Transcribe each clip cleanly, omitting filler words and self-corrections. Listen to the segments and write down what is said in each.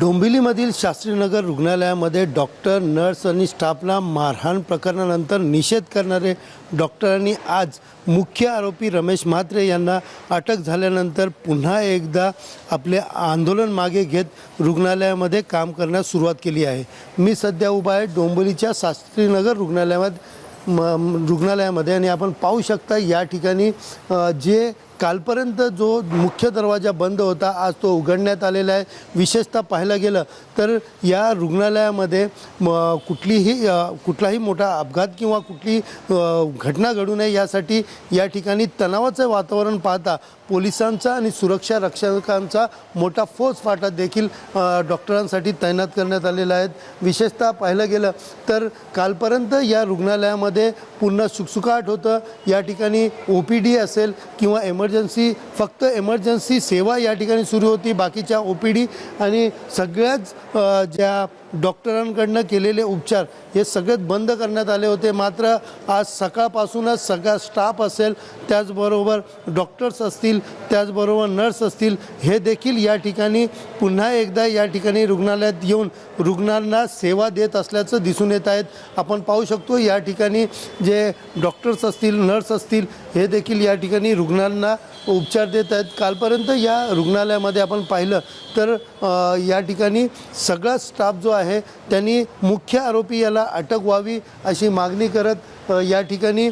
डोंबिवलीमधील शास्त्रीनगर रुग्णालयामध्ये doctor, nurse आणि स्टाफला मारहाण प्रकरणानंतर निषेध करणारे डॉक्टरांनी आज मुख्य आरोपी रमेश म्हात्रे यांना अटक झाल्यानंतर पुन्हा एकदा आपले आंदोलन मागे घेत रुग्णालयामध्ये काम करण्यास सुरुवात केली आहे। मी सध्या उभा आहे डोंबिवलीच्या शास्त्रीनगर रुग्णालयामध्ये आणि आपण पाहू शकता या ठिकाणी जे कालपर्यंत जो मुख्य दरवाजा बंद होता आज तो उघडण्यात आलेला आहे। विशेषतः पाहायला गेलं तर या रुग्णालयामध्ये कुठलाही मोठा अपघात किंवा कुठली घटना घडू नये यासाठी या ठिकाणी तणावाचं वातावरण पाहता पोलिसांचा आणि सुरक्षा रक्षकांचा मोठा फौजफाटा देखील डॉक्टरांसाठी तैनात करण्यात आलेला आहे। विशेषतः पाहायला गेलं तर कालपर्यंत या रुग्णालयामध्ये पूर्ण सुखसुखाट होतं। या ठिकाणी OPD असेल किंवा फक्त एमर्जन्सी सेवा या ठिकाणी सुरू होती। बाकीच्या OPD आणि सगळ्याच ज्या डॉक्टरांकडनं केलेले उपचार हे सगळेच बंद करण्यात आले होते। मात्र आज सकाळपासूनच सगळा स्टाफ असेल, त्याचबरोबर डॉक्टर्स असतील, त्याचबरोबर नर्स असतील, हे देखील या ठिकाणी पुन्हा एकदा या ठिकाणी रुग्णालयात येऊन रुग्णांना सेवा देत असल्याचं दिसून येत आहेत। आपण पाहू शकतो या ठिकाणी जे डॉक्टर्स असतील, नर्स असतील, हे देखील या ठिकाणी रुग्णांना उपचार देत आहेत। कालपर्यंत या रुग्णालयामध्ये आपण पाहिलं तर या ठिकाणी सगळा स्टाफ जो आहे त्यांनी मुख्य आरोपी याला अटक व्हावी अशी मागणी करत या ठिकाणी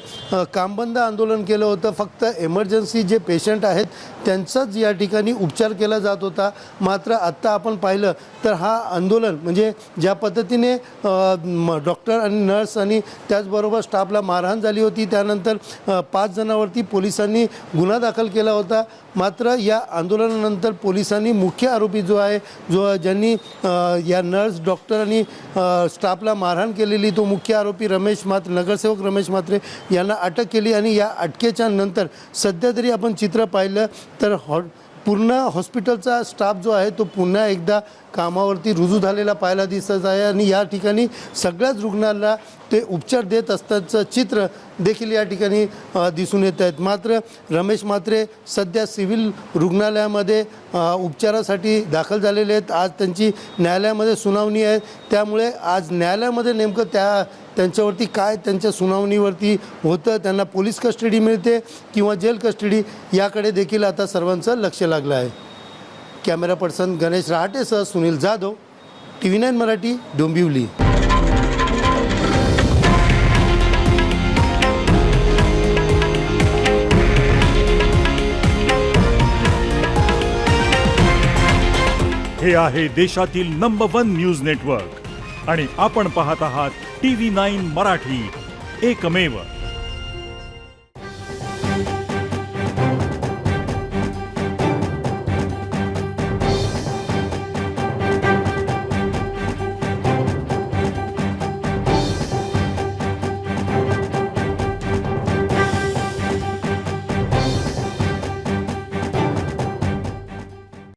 कामबंद आंदोलन केलं होतं। फक्त एमर्जन्सी जे पेशंट आहेत त्यांचाच या ठिकाणी उपचार केला जात होता। मात्र आत्ता आपण पाहिलं तर हा आंदोलन म्हणजे ज्या पद्धतीने डॉक्टर आणि नर्स आणि त्याचबरोबर स्टाफला मारहाण झाली होती, त्यानंतर 5 जणांवरती पोलिसांनी गुन्हा दाखल केला होता। मात्र या आंदोलनानंतर पोलिसांनी मुख्य आरोपी जो आहे, ज्यांनी या नर्स, डॉक्टर आणि स्टाफला मारहाण केलेली, तो मुख्य आरोपी रमेश म्हात्रे, नगरसेवक रमेश म्हात्रे यांना अटक केली। आणि या अटकेच्या नंतर सध्या तरी आपण चित्र पाहिलं तर पूर्ण हॉस्पिटलचा स्टाफ जो आहे तो पुन्हा एकदा कामावरती रुजू झालेला पाहायला दिसत आहे आणि या ठिकाणी सगळ्याच रुग्णांना ते उपचार देत असल्याचं चित्र देखील या ठिकाणी दिसून येत आहेत। मात्र रमेश म्हात्रे सध्या सिव्हिल रुग्णालयामध्ये उपचारासाठी दाखल झालेले आहेत। आज त्यांची न्यायालयामध्ये सुनावणी आहे, त्यामुळे आज न्यायालयामध्ये नेमकं त्यांच्यावरती काय त्यांच्या सुनावणीवरती होतं, त्यांना पोलीस कस्टडी मिळते किंवा जेल कस्टडी, याकडे देखील आता सर्वांचं लक्ष लागलं आहे। कॅमेरा पर्सन गणेश रहाटेसह सुनील जाधव, TV9 मराठी, डोंबिवली। हे आहे देशातील नंबर 1 न्यूज नेटवर्क आणि आपण पाहत आहात TV9 मराठी, एकमेव।